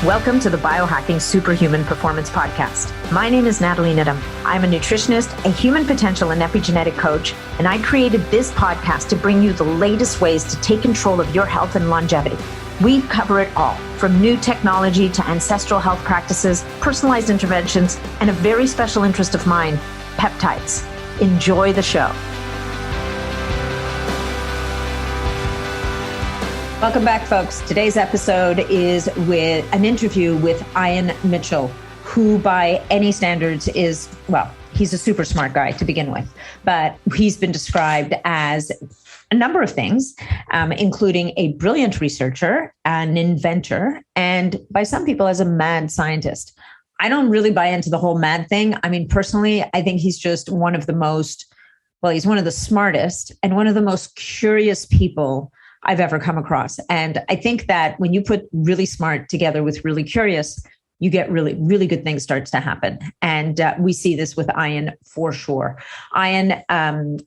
Welcome to the Biohacking Superhuman Performance Podcast. My name is Natalie Needham. I'm a nutritionist, a human potential and epigenetic coach, and I created this podcast to bring you the latest ways to take control of your health and longevity. We cover it all, from new technology to ancestral health practices, personalized interventions, and a very special interest of mine, peptides. Enjoy the show. Welcome back, folks. Today's episode is with an interview with Ian Mitchell, who by any standards is, well, he's a super smart guy to begin with, but he's been described as a number of things, including a brilliant researcher, an inventor, and by some people as a mad scientist. I don't really buy into the whole mad thing. I mean, personally, I think he's just one of the most, well, he's one of the smartest and one of the most curious people I've ever come across. And I think that when you put really smart together with really curious, you get really, really good things starts to happen. And we see this with Ian for sure. Ian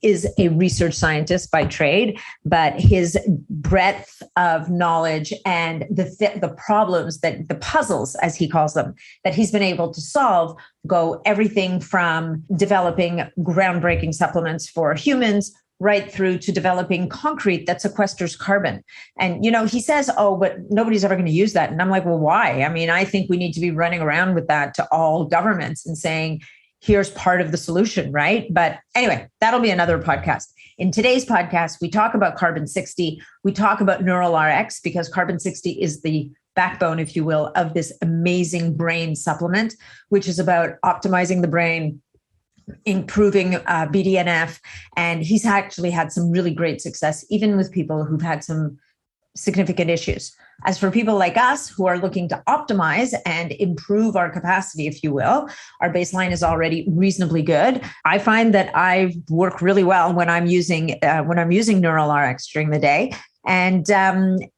is a research scientist by trade, but his breadth of knowledge and the problems that the puzzles, as he calls them, that he's been able to solve go everything from developing groundbreaking supplements for humans right through to developing concrete that sequesters carbon. And, you know, he says, oh, but nobody's ever going to use that. And I'm like, well, why? I mean, I think we need to be running around with that to all governments and saying, here's part of the solution, right? But anyway, that'll be another podcast. In today's podcast, we talk about carbon 60. We talk about Neural RX because carbon 60 is the backbone, if you will, of this amazing brain supplement, which is about optimizing the brain, improving BDNF. And he's actually had some really great success, even with people who've had some significant issues. As for people like us who are looking to optimize and improve our capacity, if you will, our baseline is already reasonably good. I find that I work really well when I'm using Neural RX during the day. And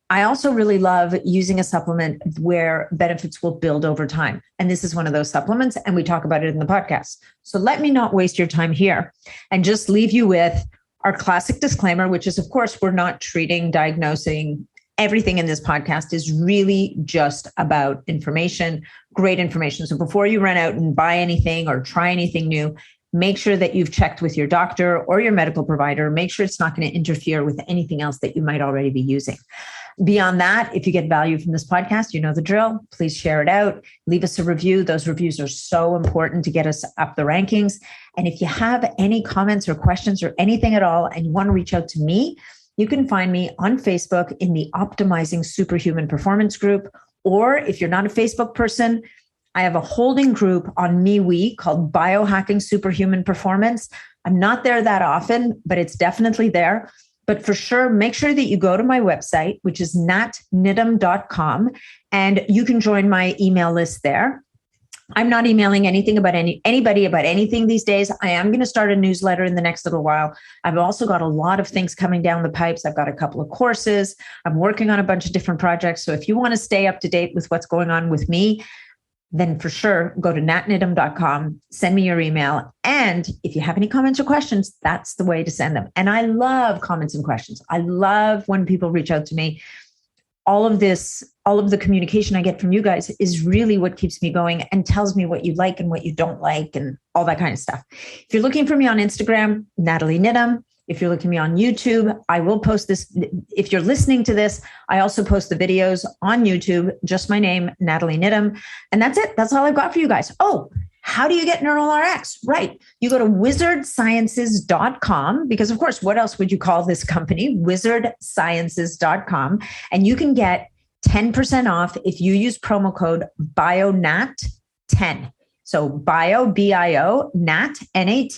I also really love using a supplement where benefits will build over time. And this is one of those supplements, and we talk about it in the podcast. So let me not waste your time here and just leave you with our classic disclaimer, which is, of course, we're not treating, diagnosing. Everything in this podcast is really just about information, great information. So before you run out and buy anything or try anything new, make sure that you've checked with your doctor or your medical provider. Make sure it's not going to interfere with anything else that you might already be using. Beyond that, if you get value from this podcast, you know the drill. Please share it out. Leave us a review. Those reviews are so important to get us up the rankings. And if you have any comments or questions or anything at all, and you want to reach out to me, you can find me on Facebook in the Optimizing Superhuman Performance group. Or if you're not a Facebook person, I have a holding group on MeWe called Biohacking Superhuman Performance. I'm not there that often, but it's definitely there. But for sure, make sure that you go to my website, which is natnidham.com, and you can join my email list there. I'm not emailing anything about anybody about anything these days. I am going to start a newsletter in the next little while. I've also got a lot of things coming down the pipes. I've got a couple of courses. I'm working on a bunch of different projects. So if you want to stay up to date with what's going on with me, then for sure, go to natnidham.com, send me your email. And if you have any comments or questions, that's the way to send them. And I love comments and questions. I love when people reach out to me. All of the communication I get from you guys is really what keeps me going and tells me what you like and what you don't like and all that kind of stuff. If you're looking for me on Instagram, Natalie Needham. If you're looking at me on YouTube, I will post this. If you're listening to this, I also post the videos on YouTube, just my name, Natalie Needham. And that's it. That's all I've got for you guys. Oh, how do you get Neural RX? Right. You go to WizardSciences.com because, of course, what else would you call this company? WizardSciences.com. And you can get 10% off if you use promo code BIONAT10. So BIO, NAT, NAT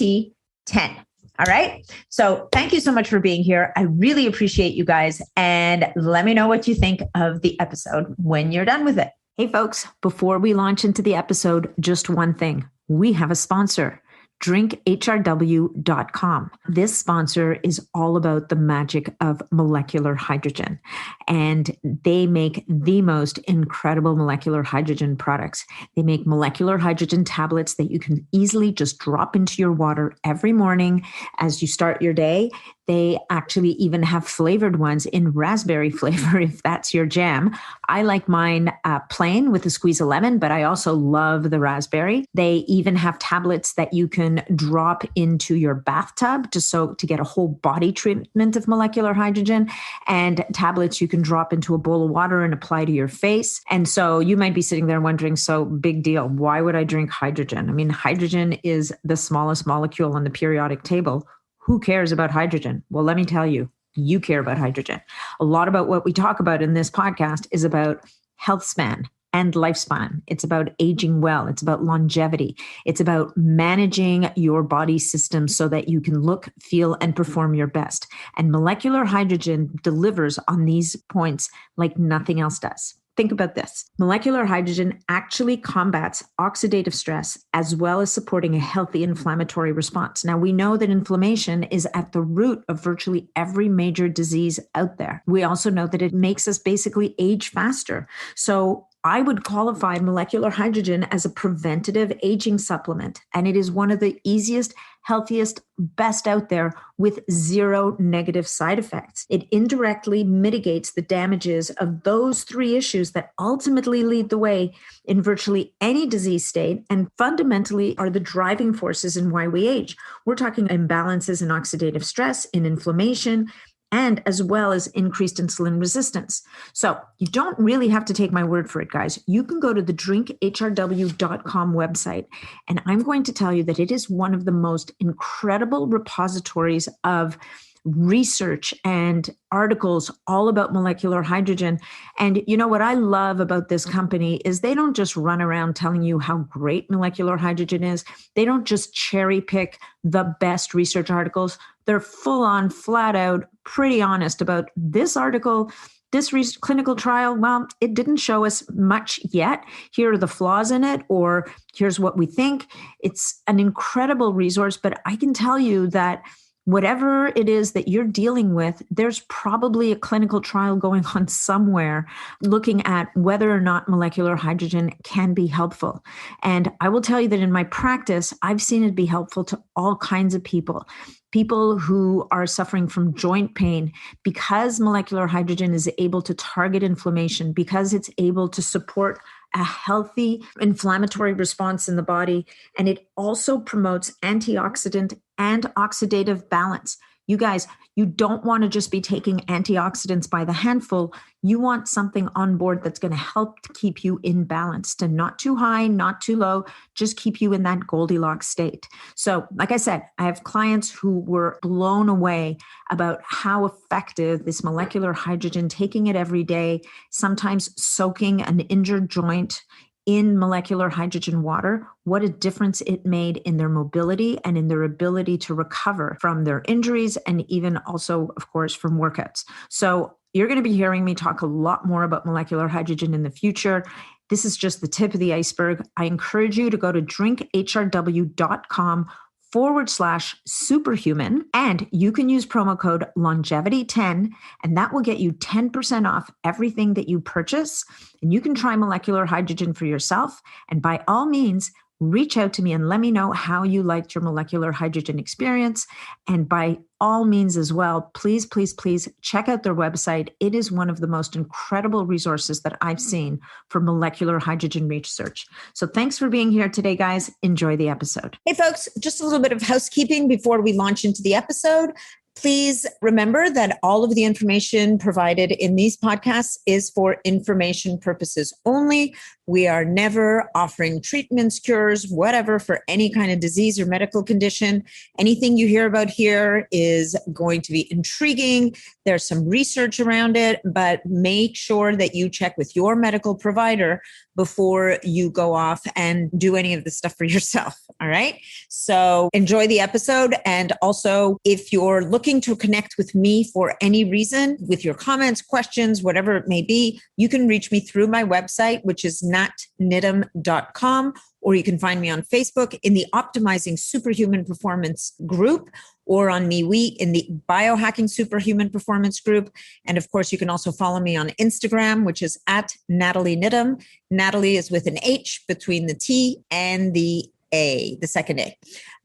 10. All right. So thank you so much for being here. I really appreciate you guys. And let me know what you think of the episode when you're done with it. Hey, folks, before we launch into the episode, just one thing. We have a sponsor. drinkhrw.com. This sponsor is all about the magic of molecular hydrogen, and they make the most incredible molecular hydrogen products. They make molecular hydrogen tablets that you can easily just drop into your water every morning as you start your day. They actually even have flavored ones in raspberry flavor, if that's your jam. I like mine plain with a squeeze of lemon, but I also love the raspberry. They even have tablets that you can drop into your bathtub to get a whole body treatment of molecular hydrogen, and tablets you can drop into a bowl of water and apply to your face. And so you might be sitting there wondering, so big deal, why would I drink hydrogen? I mean, hydrogen is the smallest molecule on the periodic table. Who cares about hydrogen? Well, let me tell you, you care about hydrogen. A lot about what we talk about in this podcast is about health span and lifespan. It's about aging well. It's about longevity. It's about managing your body system so that you can look, feel, and perform your best. And molecular hydrogen delivers on these points like nothing else does. Think about this. Molecular hydrogen actually combats oxidative stress as well as supporting a healthy inflammatory response. Now, we know that inflammation is at the root of virtually every major disease out there. We also know that it makes us basically age faster. So I would qualify molecular hydrogen as a preventative aging supplement, and it is one of the easiest, healthiest, best out there with zero negative side effects. It indirectly mitigates the damages of those three issues that ultimately lead the way in virtually any disease state and fundamentally are the driving forces in why we age. We're talking imbalances in oxidative stress, in inflammation, and as well as increased insulin resistance. So you don't really have to take my word for it, guys. You can go to the drinkhrw.com website, and I'm going to tell you that it is one of the most incredible repositories of research and articles all about molecular hydrogen. And you know what I love about this company is they don't just run around telling you how great molecular hydrogen is. They don't just cherry pick the best research articles. They're full on, flat out, pretty honest about this article. This clinical trial, well, it didn't show us much yet. Here are the flaws in it, or here's what we think. It's an incredible resource, but I can tell you that whatever it is that you're dealing with, there's probably a clinical trial going on somewhere looking at whether or not molecular hydrogen can be helpful. And I will tell you that in my practice, I've seen it be helpful to all kinds of people. People who are suffering from joint pain, because molecular hydrogen is able to target inflammation, because it's able to support a healthy inflammatory response in the body. And it also promotes antioxidant and oxidative balance. You guys, you don't want to just be taking antioxidants by the handful. You want something on board that's going to help to keep you in balance, to not too high, not too low, just keep you in that Goldilocks state. So, like I said, I have clients who were blown away about how effective this molecular hydrogen, taking it every day, sometimes soaking an injured joint in molecular hydrogen water, what a difference it made in their mobility and in their ability to recover from their injuries and even also, of course, from workouts. So you're going to be hearing me talk a lot more about molecular hydrogen in the future. This is just the tip of the iceberg. I encourage you to go to drinkhrw.com/superhuman, and you can use promo code longevity10, and that will get you 10% off everything that you purchase. And you can try molecular hydrogen for yourself. And by all means, reach out to me and let me know how you liked your molecular hydrogen experience. And by all means as well, please, please, please check out their website. It is one of the most incredible resources that I've seen for molecular hydrogen research. So thanks for being here today, guys. Enjoy the episode. Hey, folks, just a little bit of housekeeping before we launch into the episode. Please remember that all of the information provided in these podcasts is for information purposes only. We are never offering treatments, cures, whatever for any kind of disease or medical condition. Anything you hear about here is going to be intriguing. There's some research around it, but make sure that you check with your medical provider before you go off and do any of this stuff for yourself. All right. So enjoy the episode. And also, if you're looking to connect with me for any reason, with your comments, questions, whatever it may be, you can reach me through my website, which is natniddam.com, or you can find me on Facebook in the Optimizing Superhuman Performance group, or on MeWe in the Biohacking Superhuman Performance group. And of course, you can also follow me on Instagram, which is at Natalie Niddam. Natalie is with an H between the T and the A, the second A.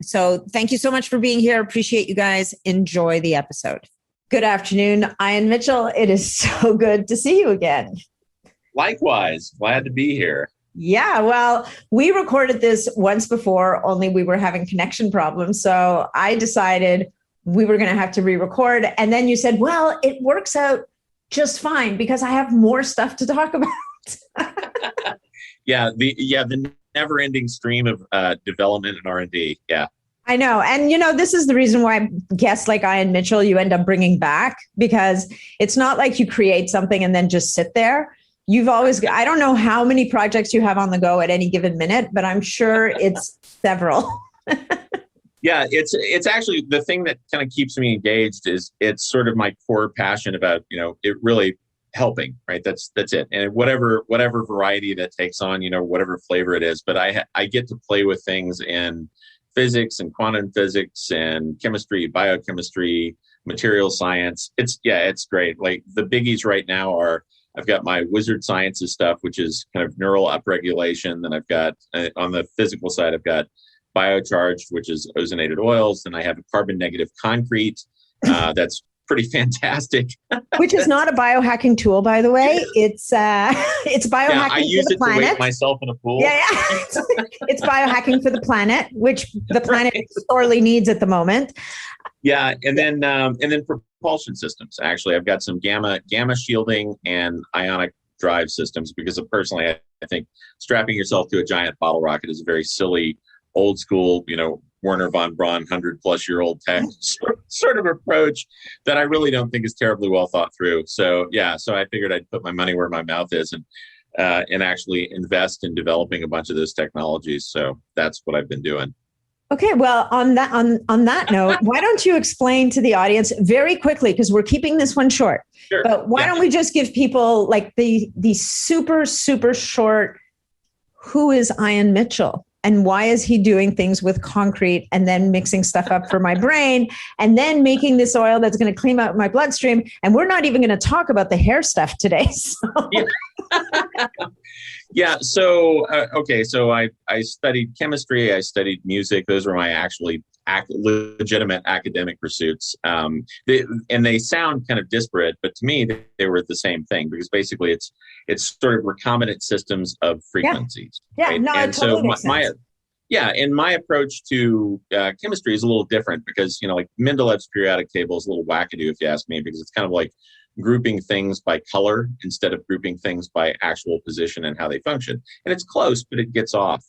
So thank you so much for being here. Appreciate you guys. Enjoy the episode. Good afternoon, Ian Mitchell. It is so good to see you again. Likewise, glad to be here. Yeah, well, we recorded this once before, only we were having connection problems. So I decided we were going to have to re-record. And then you said, well, it works out just fine because I have more stuff to talk about. The never-ending stream of development and R&D. Yeah. I know. And, this is the reason why guests like Ian Mitchell, you end up bringing back, because it's not like you create something and then just sit there. You've always, I don't know how many projects you have on the go at any given minute, but I'm sure it's several. Yeah, it's actually the thing that kind of keeps me engaged is it's sort of my core passion about, it really helping, right? That's it. And whatever variety that takes on, whatever flavor it is, but I get to play with things in physics and quantum physics and chemistry, biochemistry, material science. It's great. Like the biggies right now are, I've got my WizardSciences stuff, which is kind of neural upregulation. Then I've got on the physical side, I've got biocharged, which is ozonated oils. Then I have a carbon negative concrete. That's pretty fantastic. Which is not a biohacking tool, by the way. It's biohacking I use for the it planet. to weight myself in a pool. Yeah. It's biohacking for the planet, which the planet sorely needs at the moment. Yeah, and then propulsion systems. Actually, I've got some gamma shielding and ionic drive systems because personally, I think strapping yourself to a giant bottle rocket is a very silly, old school, Werner von Braun 100-plus-year-old tech sort of approach that I really don't think is terribly well thought through. So I figured I'd put my money where my mouth is and actually invest in developing a bunch of those technologies. So that's what I've been doing. Okay, well, on that note, why don't you explain to the audience very quickly, because we're keeping this one short. Sure. But why don't we just give people like the super, super short, who is Ian Mitchell? And why is he doing things with concrete and then mixing stuff up for my brain and then making this oil that's going to clean out my bloodstream? And we're not even going to talk about the hair stuff today. So. Yeah. So I studied chemistry. I studied music. Those were my actually legitimate academic pursuits. They sound kind of disparate, but to me, they were the same thing because basically it's sort of recombinant systems of frequencies. Yeah. Right? No, and it totally so makes sense. and my approach to chemistry is a little different because, like Mendeleev's periodic table is a little wackadoo, if you ask me, because it's kind of like grouping things by color instead of grouping things by actual position and how they function. And it's close, but it gets off.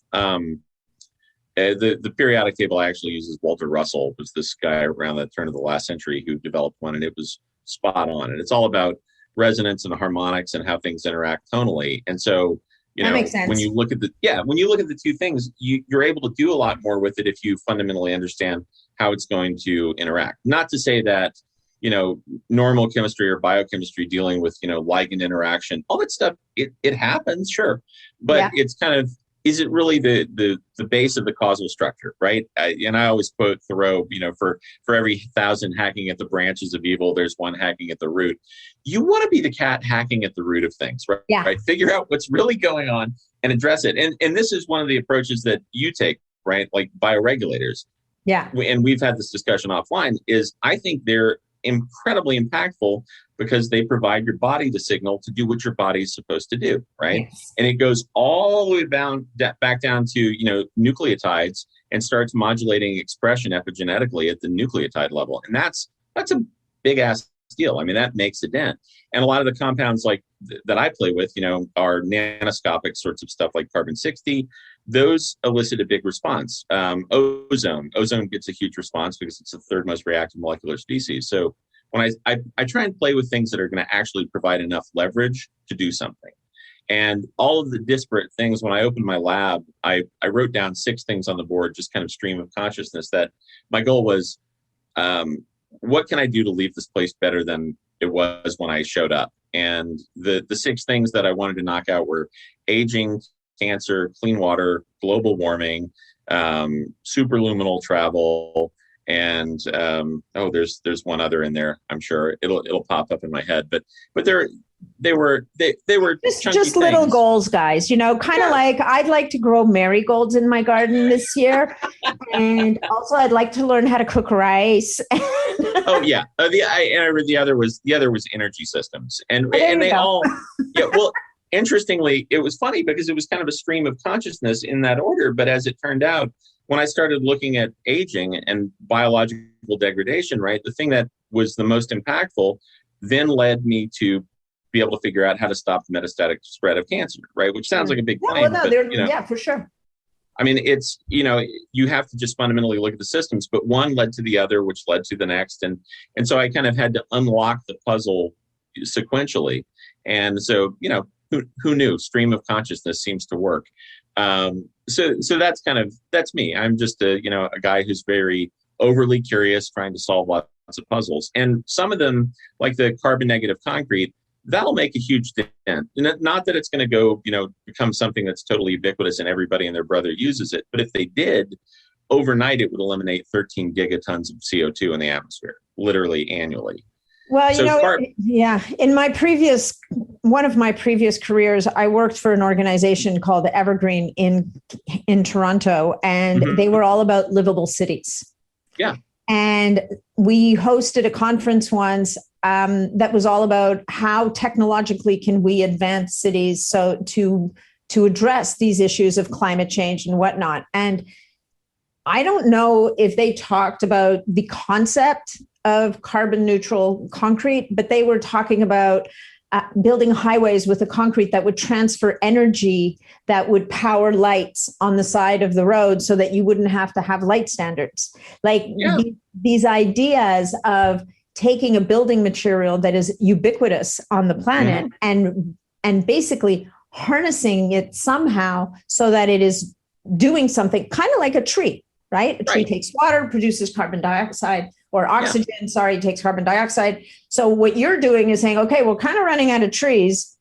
The periodic table actually uses Walter Russell, was this guy around the turn of the last century who developed one, and it was spot on. And it's all about resonance and harmonics and how things interact tonally. And so, that makes sense. when you look at the two things, you're able to do a lot more with it if you fundamentally understand how it's going to interact. Not to say that, normal chemistry or biochemistry dealing with, ligand interaction, all that stuff, it happens, sure. But It's kind of, is it really the base of the causal structure, right? And I always quote Thoreau, for every 1,000 hacking at the branches of evil, there's one hacking at the root. You want to be the cat hacking at the root of things, right? Yeah. Right? Figure out what's really going on and address it. And this is one of the approaches that you take, right? Like bioregulators. Yeah. And we've had this discussion offline, is I think they're incredibly impactful because they provide your body the signal to do what your body is supposed to do, right? Yes. And it goes all the way back down to, nucleotides and starts modulating expression epigenetically at the nucleotide level. And that's a big ass deal. I mean, that makes a dent. And a lot of the compounds like that I play with, are nanoscopic sorts of stuff like carbon 60. Those elicit a big response. Ozone gets a huge response because it's the third most reactive molecular species. So when I try and play with things that are going to actually provide enough leverage to do something. And all of the disparate things, when I opened my lab, I wrote down 6 things on the board, just kind of stream of consciousness, that my goal was, what can I do to leave this place better than it was when I showed up? And the 6 things that I wanted to knock out were aging, cancer, clean water, global warming, superluminal travel, and there's one other in there. I'm sure it'll pop up in my head. But they were just little goals, guys, kind of like I'd like to grow marigolds in my garden this year. And also I'd like to learn how to cook rice. Oh yeah. I read the other was energy systems. And they all, interestingly, it was funny because it was kind of a stream of consciousness in that order. But as it turned out, when I started looking at aging and biological degradation, right, the thing that was the most impactful then led me to be able to figure out how to stop the metastatic spread of cancer, right? Which sounds like a big claim. But, for sure. I mean, it's, you have to just fundamentally look at the systems, but one led to the other, which led to the next. And so I kind of had to unlock the puzzle sequentially. And so, who knew? Stream of consciousness seems to work. So that's me. I'm just a guy who's very overly curious, trying to solve lots of puzzles. And some of them, like the carbon negative concrete, that'll make a huge dent. Not that it's going to go, become something that's totally ubiquitous and everybody and their brother uses it. But if they did, overnight, it would eliminate 13 gigatons of CO2 in the atmosphere, literally annually. Well, in one of my previous careers, I worked for an organization called Evergreen in Toronto, and they were all about livable cities. Yeah. And we hosted a conference once that was all about how technologically can we advance cities so to address these issues of climate change and whatnot. And I don't know if they talked about the concept of carbon neutral concrete, but they were talking about building highways with a concrete that would transfer energy that would power lights on the side of the road so that you wouldn't have to have light standards. These ideas of taking a building material that is ubiquitous on the planet and basically harnessing it somehow so that it is doing something kind of like a tree, right? A tree takes water, produces carbon dioxide or oxygen, takes carbon dioxide. So what you're doing is saying, okay, we're kind of running out of trees.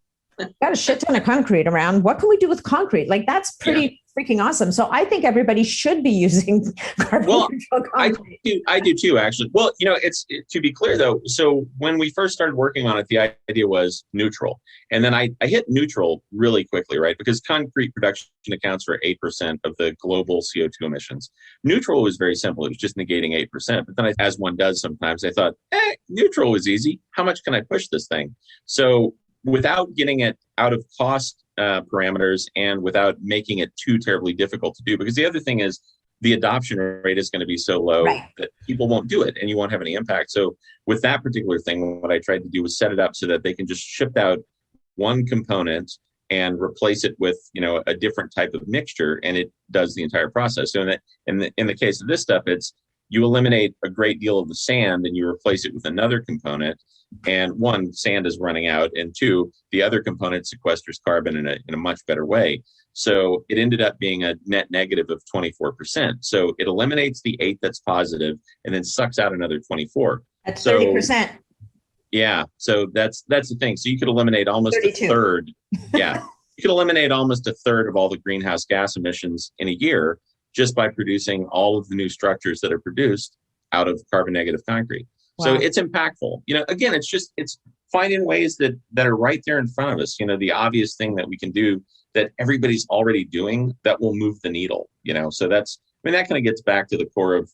Got a shit ton of concrete around. What can we do with concrete? Like, that's pretty freaking awesome. So I think everybody should be using carbon neutral concrete. I do too, actually. Well, it's to be clear though. So when we first started working on it, the idea was neutral. And then I hit neutral really quickly, right? Because concrete production accounts for 8% of the global CO2 emissions. Neutral was very simple. It was just negating 8%. But then as one does sometimes, I thought, neutral was easy. How much can I push this thing? So without getting it out of cost parameters and without making it too terribly difficult to do, because the other thing is the adoption rate is going to be so low that people won't do it and you won't have any impact. So with that particular thing, what I tried to do was set it up so that they can just ship out one component and replace it with, a different type of mixture, and it does the entire process. So in the case of this stuff, it's you eliminate a great deal of the sand and you replace it with another component. And one, sand is running out, and two, the other component sequesters carbon in a much better way. So it ended up being a net negative of 24%. So it eliminates the 8 that's positive and then sucks out another 24. That's 30%. Yeah. So that's the thing. So you could eliminate almost 32. A third. Yeah. You could eliminate almost a third of all the greenhouse gas emissions in a year just by producing all of the new structures that are produced out of carbon negative concrete. Wow. So it's impactful. Again, it's finding ways that are right there in front of us. The obvious thing that we can do that everybody's already doing that will move the needle. So that kind of gets back to the core of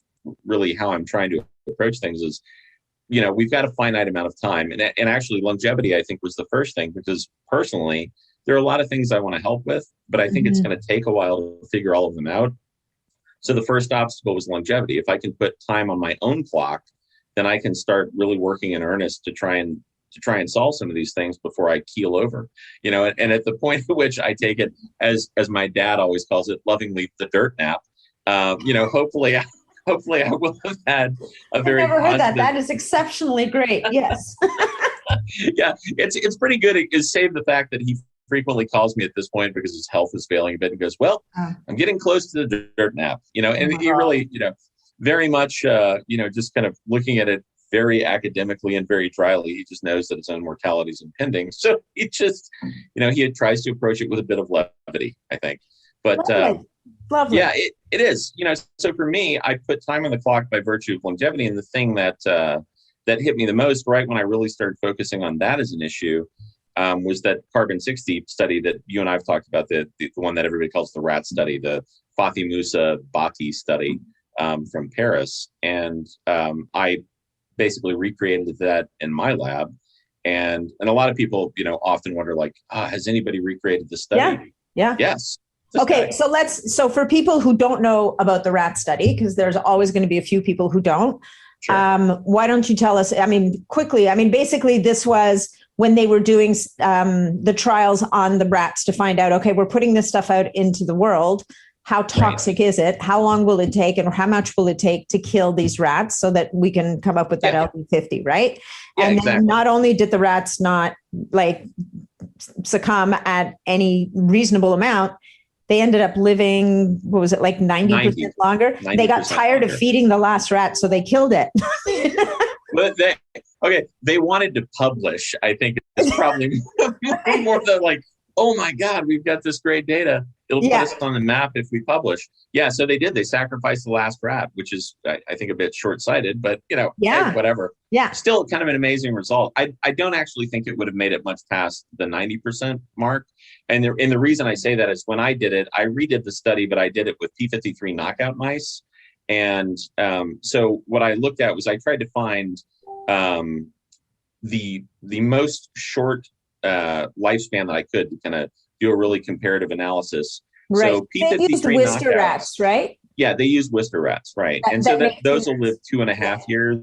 really how I'm trying to approach things is, we've got a finite amount of time. And actually longevity, I think, was the first thing, because personally, there are a lot of things I want to help with, but I think it's going to take a while to figure all of them out. So the first obstacle was longevity. If I can put time on my own clock, then I can start really working in earnest to try and solve some of these things before I keel over, and at the point at which I take it, as my dad always calls it lovingly, the dirt nap, hopefully I will have had a very I've never heard that. That is exceptionally great. Yes. Yeah, it's pretty good. It's save the fact that he frequently calls me at this point because his health is failing a bit and goes, well, I'm getting close to the dirt nap, and he really, very much, just kind of looking at it very academically and very dryly. He just knows that his own mortality is impending. So he just, he tries to approach it with a bit of levity, I think. But Lovely. Yeah, it is. So for me, I put time on the clock by virtue of longevity. And the thing that hit me the most right when I really started focusing on that as an issue was that carbon 60 study that you and I have talked about, the one that everybody calls the rat study, the Fatih Musa Bhatti study from Paris. And I basically recreated that in my lab. And a lot of people, often wonder, like, has anybody recreated the study? Yeah. Yes. Okay, so for people who don't know about the rat study, because there's always going to be a few people who don't, sure. Why don't you tell us, quickly, basically this was when they were doing the trials on the rats to find out, okay, we're putting this stuff out into the world. How toxic is it? How long will it take? And how much will it take to kill these rats so that we can come up with that LD50, right? Yeah, and exactly. Then not only did the rats not succumb at any reasonable amount, they ended up living, 90% longer? 90% they got tired of feeding the last rat, so they killed it. But they wanted to publish. I think it's probably more than like, oh my God, we've got this great data. It'll put us on the map if we publish. Yeah, so they did. They sacrificed the last rat, which is, I think, a bit short-sighted, but, hey, whatever. Yeah. Still kind of an amazing result. I don't actually think it would have made it much past the 90% mark. And the reason I say that is when I did it, I redid the study, but I did it with P53 knockout mice. And so what I looked at was I tried to find the most short lifespan that I could to kind of do a really comparative analysis. Right. So P53 they used Worcester rats, right? Yeah, they use Worcester rats, right? And so those will live 2.5 years.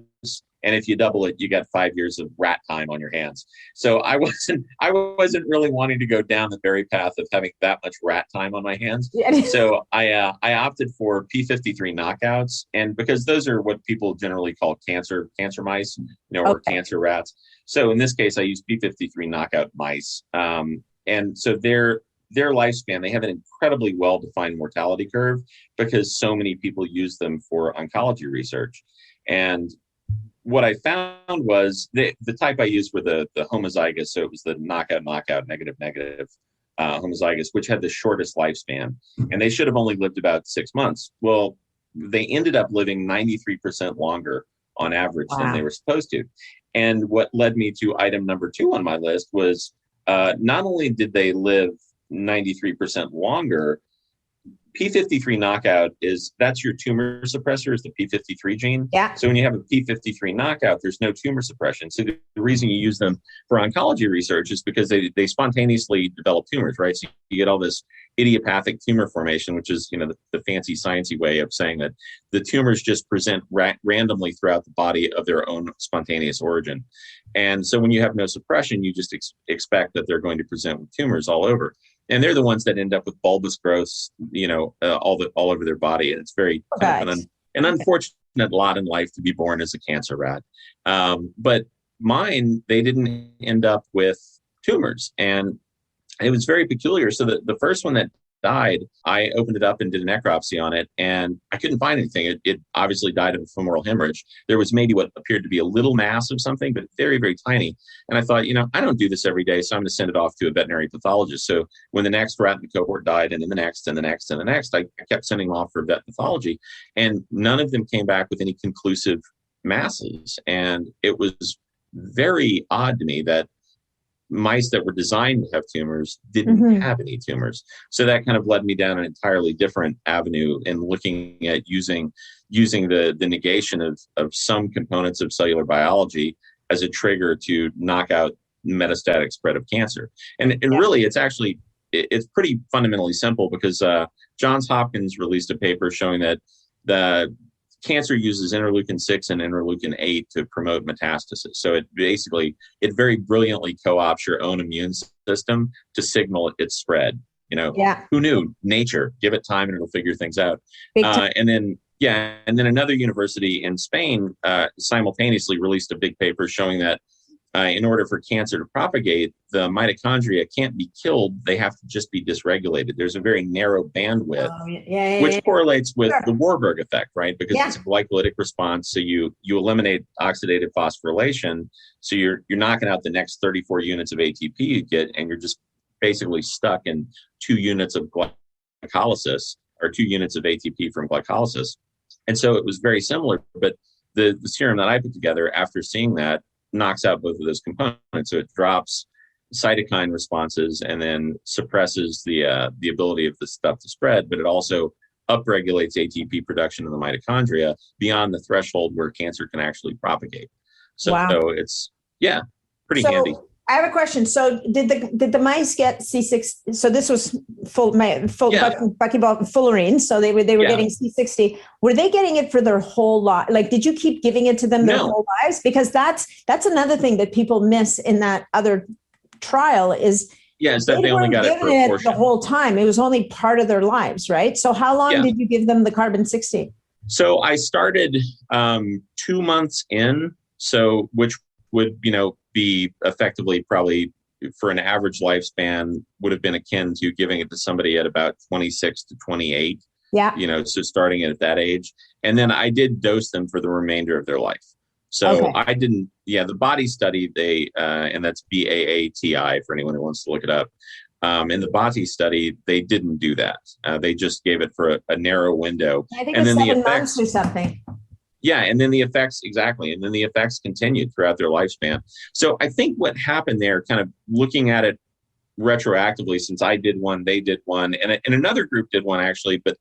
And if you double it, you got 5 years of rat time on your hands. So I wasn't really wanting to go down the very path of having that much rat time on my hands. So I opted for P53 knockouts, and because those are what people generally call cancer mice, or cancer rats. So in this case, I used P53 knockout mice, and so their lifespan, they have an incredibly well-defined mortality curve because so many people use them for oncology research. And what I found was the type I used were the homozygous. So it was the knockout, negative homozygous, which had the shortest lifespan. And they should have only lived about 6 months. Well, they ended up living 93% longer on average than they were supposed to. And what led me to item number 2 on my list was not only did they live 93% longer, P53 knockout that's your tumor suppressor, is the P53 gene. Yeah. So when you have a P53 knockout, there's no tumor suppression. So the reason you use them for oncology research is because they spontaneously develop tumors, right? So you get all this idiopathic tumor formation, which is, the fancy sciencey way of saying that the tumors just present randomly throughout the body of their own spontaneous origin. And so when you have no suppression, you just expect that they're going to present with tumors all over. And they're the ones that end up with bulbous growths, all over their body. And it's very kind of an unfortunate lot in life to be born as a cancer rat. But mine, they didn't end up with tumors. And it was very peculiar. So the first one that died, I opened it up and did a necropsy on it, and I couldn't find anything. It obviously died of a femoral hemorrhage. There was maybe what appeared to be a little mass of something, but very, very tiny. And I thought, I don't do this every day, so I'm going to send it off to a veterinary pathologist. So when the next rat in the cohort died, and then the next, and the next, and the next, I kept sending them off for vet pathology, and none of them came back with any conclusive masses. And it was very odd to me that mice that were designed to have tumors didn't have any tumors. So that kind of led me down an entirely different avenue in looking at using the negation of some components of cellular biology as a trigger to knock out metastatic spread of cancer. And really, it's pretty fundamentally simple, because Johns Hopkins released a paper showing that the cancer uses interleukin-6 and interleukin-8 to promote metastasis. So it very brilliantly co-opts your own immune system to signal its spread. Who knew? Nature, give it time and it'll figure things out. And then another university in Spain simultaneously released a big paper showing that in order for cancer to propagate, the mitochondria can't be killed. They have to just be dysregulated. There's a very narrow bandwidth, which correlates with the Warburg effect, right? Because it's a glycolytic response. So you eliminate oxidative phosphorylation. So you're knocking out the next 34 units of ATP you get, and you're just basically stuck in 2 units of glycolysis, or 2 units of ATP from glycolysis. And so it was very similar, but the serum that I put together after seeing that knocks out both of those components. So it drops cytokine responses and then suppresses the ability of the stuff to spread, but it also upregulates ATP production in the mitochondria beyond the threshold where cancer can actually propagate. So, wow. so it's, pretty handy. I have a question. So did the mice get C60? So this was buckyballs fullerenes. So they were getting C60. Were they getting it for their whole life? Like, did you keep giving it to them their whole lives? Because that's another thing that people miss in that other trial is that they only got it for a portion. The whole time. It was only part of their lives, right? So how long did you give them the carbon 60? So I started 2 months in, so which would, be effectively probably for an average lifespan would have been akin to giving it to somebody at about 26 to 28. Yeah. So starting it at that age. And then I did dose them for the remainder of their life. So I didn't, the body study, and that's BAATI for anyone who wants to look it up. In the body study, they didn't do that. They just gave it for a narrow window. I think it's 7 months or something. Yeah, and then the effects, and then the effects continued throughout their lifespan. So I think what happened there, kind of looking at it retroactively, since I did one, they did one, and another group did one actually, but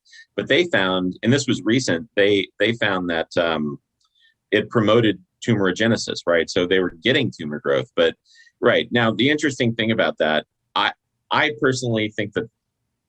they found, and this was recent, they found that it promoted tumorigenesis, right? So they were getting tumor growth. But right now, the interesting thing about that, I personally think that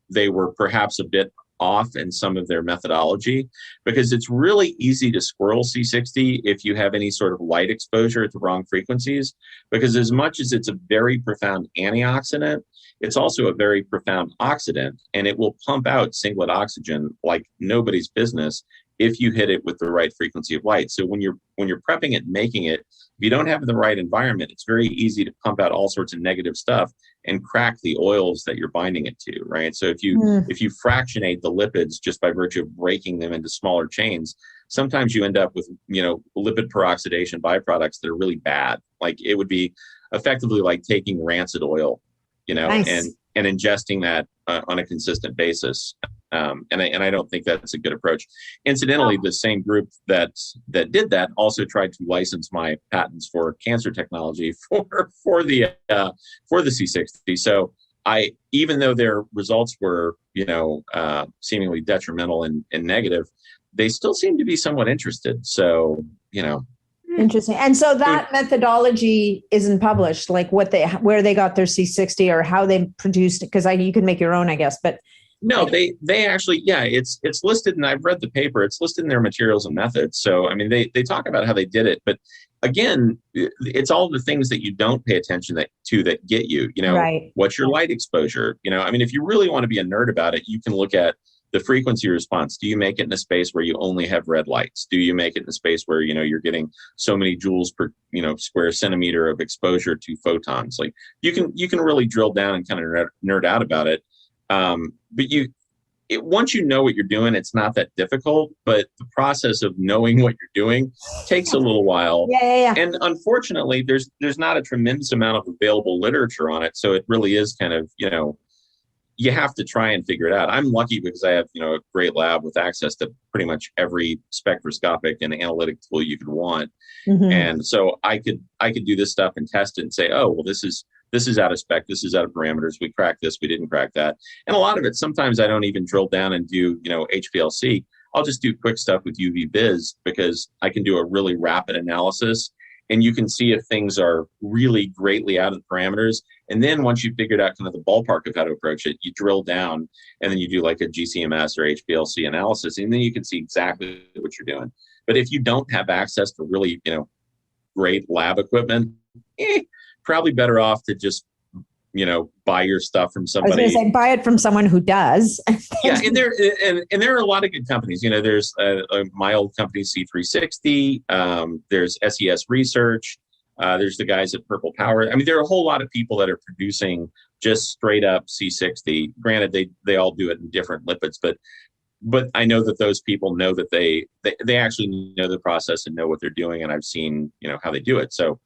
they were perhaps a bit off in some of their methodology, because it's really easy to squirrel C60 if you have any sort of light exposure at the wrong frequencies, because as much as it's a very profound antioxidant, it's also a very profound oxidant, and it will pump out singlet oxygen like nobody's business if you hit it with the right frequency of light. So when you're prepping it, making it, if you don't have the right environment, it's very easy to pump out all sorts of negative stuff and crack the oils that you're binding it to, right? So if you fractionate the lipids just by virtue of breaking them into smaller chains, sometimes you end up with, lipid peroxidation byproducts that are really bad. Like it would be effectively like taking rancid oil, nice. and ingesting that on a consistent basis. And I don't think that's a good approach. Incidentally, the same group that did that also tried to license my patents for cancer technology for the C60. So even though their results were seemingly detrimental and negative, they still seem to be somewhat interested. So Interesting. And so that methodology isn't published, like where they got their C60 or how they produced it, because you can make your own, I guess, but. No, they actually, it's listed, and I've read the paper. It's listed in their materials and methods. So, I mean, they talk about how they did it, but again, it's all the things that you don't pay attention to that get you, right. What's your light exposure? I mean, if you really want to be a nerd about it, you can look at the frequency response. Do you make it in a space where you only have red lights? Do you make it in a space where, you're getting so many joules per, square centimeter of exposure to photons? Like you can really drill down and kind of nerd out about it. But once you know what you're doing, it's not that difficult, but the process of knowing what you're doing takes a little while. Yeah. And unfortunately, there's not a tremendous amount of available literature on it. So it really is kind of, you have to try and figure it out. I'm lucky because I have, a great lab with access to pretty much every spectroscopic and analytic tool you could want. Mm-hmm. And so I could do this stuff and test it and say, oh, well, this is out of spec. This is out of parameters. We cracked this. We didn't crack that. And a lot of it, sometimes I don't even drill down and do, HPLC. I'll just do quick stuff with UV Vis because I can do a really rapid analysis. And you can see if things are really greatly out of the parameters. And then once you've figured out kind of the ballpark of how to approach it, you drill down and then you do like a GCMS or HPLC analysis. And then you can see exactly what you're doing. But if you don't have access to really, great lab equipment, probably better off to just, buy your stuff from somebody. I was going to say, buy it from someone who does. Yeah, and there are a lot of good companies. There's my old company, C60. There's SES Research. There's the guys at Purple Power. I mean, there are a whole lot of people that are producing just straight up C60. Granted, they all do it in different lipids, but I know that those people know that they actually know the process and know what they're doing, and I've seen how they do it. So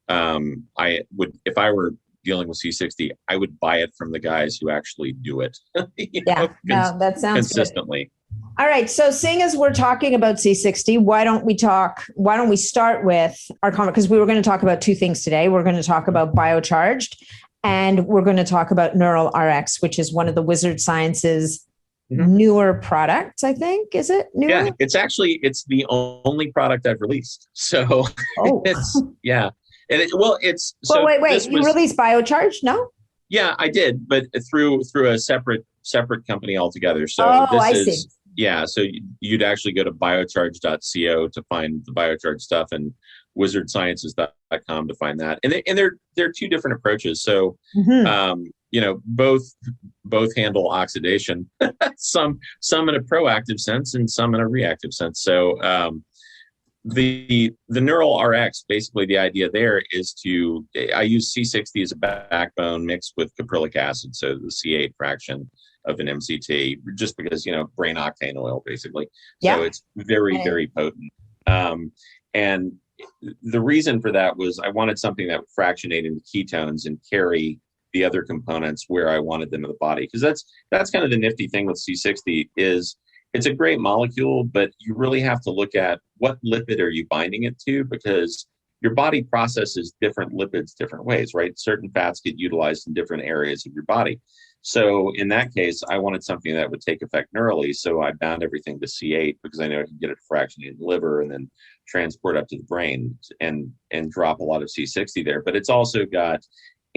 I would, if I were dealing with C60, I would buy it from the guys who actually do it. That sounds consistently. Good. All right. So seeing as we're talking about C60, why don't we start with our comment? Because we were going to talk about two things today. We're going to talk about biocharged And we're going to talk about Neural RX, which is one of the WizardSciences newer products, I think. Is it newer? Yeah, it's the only product I've released. So it's, yeah. And wait. You released Biocharge? No? Yeah, I did, but through a separate company altogether. So I see. Yeah, so you'd actually go to biocharge.co to find the Biocharge stuff, and WizardSciences.com to find that. And they're two different approaches. So both handle oxidation, some in a proactive sense and some in a reactive sense. So the Neural RX, basically the idea there is I use C60 as a backbone mixed with caprylic acid, so the C8 fraction of an MCT, just because, brain octane oil, basically. So it's very, very potent. And the reason for that was I wanted something that would fractionate into ketones and carry the other components where I wanted them in the body. Because that's kind of the nifty thing with C60 is it's a great molecule, but you really have to look at what lipid are you binding it to, because your body processes different lipids different ways, right? Certain fats get utilized in different areas of your body. So in that case, I wanted something that would take effect neurally. So I bound everything to C8 because I know I can get it fractionated in the liver and then transport up to the brain and drop a lot of C60 there. But it's also got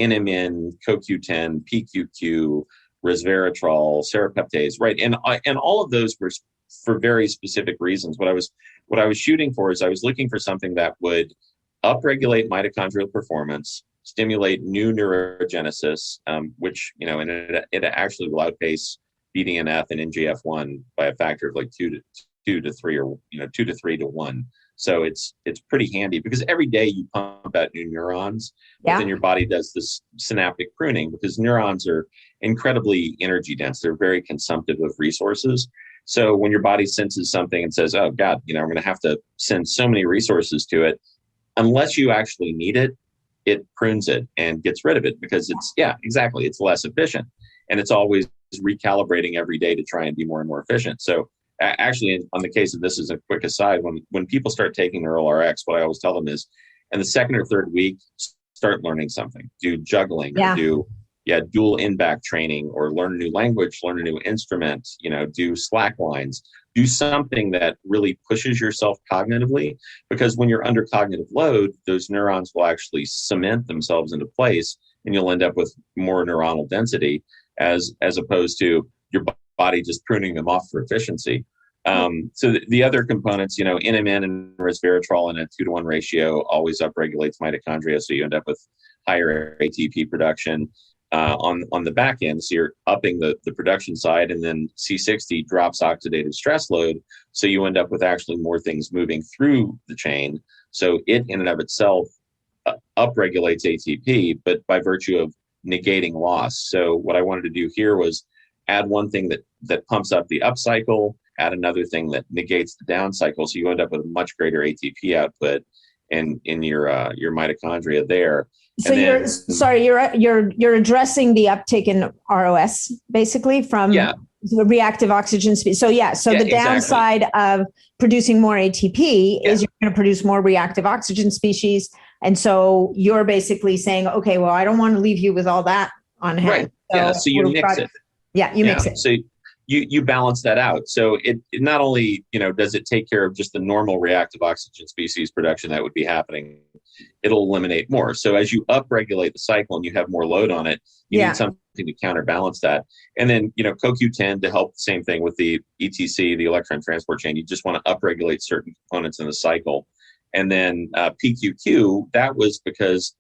NMN, CoQ10, PQQ, resveratrol, serrapeptase, right? And all of those were for very specific reasons. What I was shooting for is I was looking for something that would upregulate mitochondrial performance, stimulate new neurogenesis, which, and it actually will outpace BDNF and NGF1 by a factor of like 2 to 3 or 2 to 3 to 1. So it's pretty handy because every day you pump out new neurons, but then your body does this synaptic pruning because neurons are incredibly energy dense. They're very consumptive of resources. So when your body senses something and says, oh God, I'm going to have to send so many resources to it, unless you actually need it, it prunes it and gets rid of it because it's less efficient. And it's always recalibrating every day to try and be more and more efficient. So actually, on the case of this, as a quick aside, when people start taking Neural RX, what I always tell them is, in the second or third week, start learning something. Do juggling, or do dual in-back training, or learn a new language, learn a new instrument, do slack lines, do something that really pushes yourself cognitively, because when you're under cognitive load, those neurons will actually cement themselves into place and you'll end up with more neuronal density as opposed to your body just pruning them off for efficiency. So the other components, NMN and resveratrol in a 2-to-1 ratio always upregulates mitochondria. So you end up with higher ATP production on the back end. So you're upping the production side, and then C60 drops oxidative stress load. So you end up with actually more things moving through the chain. So it in and of itself upregulates ATP, but by virtue of negating loss. So what I wanted to do here was add one thing that pumps up the up cycle, add another thing that negates the down cycle. So you end up with a much greater ATP output in your mitochondria there. So you're addressing the uptake in ROS basically from the reactive oxygen species. So the downside of producing more ATP is you're going to produce more reactive oxygen species. And so you're basically saying, okay, well, I don't want to leave you with all that on hand. Right. So you mix it. Yeah, you mix it. So you balance that out. So it not only, does it take care of just the normal reactive oxygen species production that would be happening, it'll eliminate more. So as you upregulate the cycle and you have more load on it, you need something to counterbalance that. And then, CoQ10 to help, the same thing with the ETC, the electron transport chain. You just want to upregulate certain components in the cycle. And then PQQ, that was because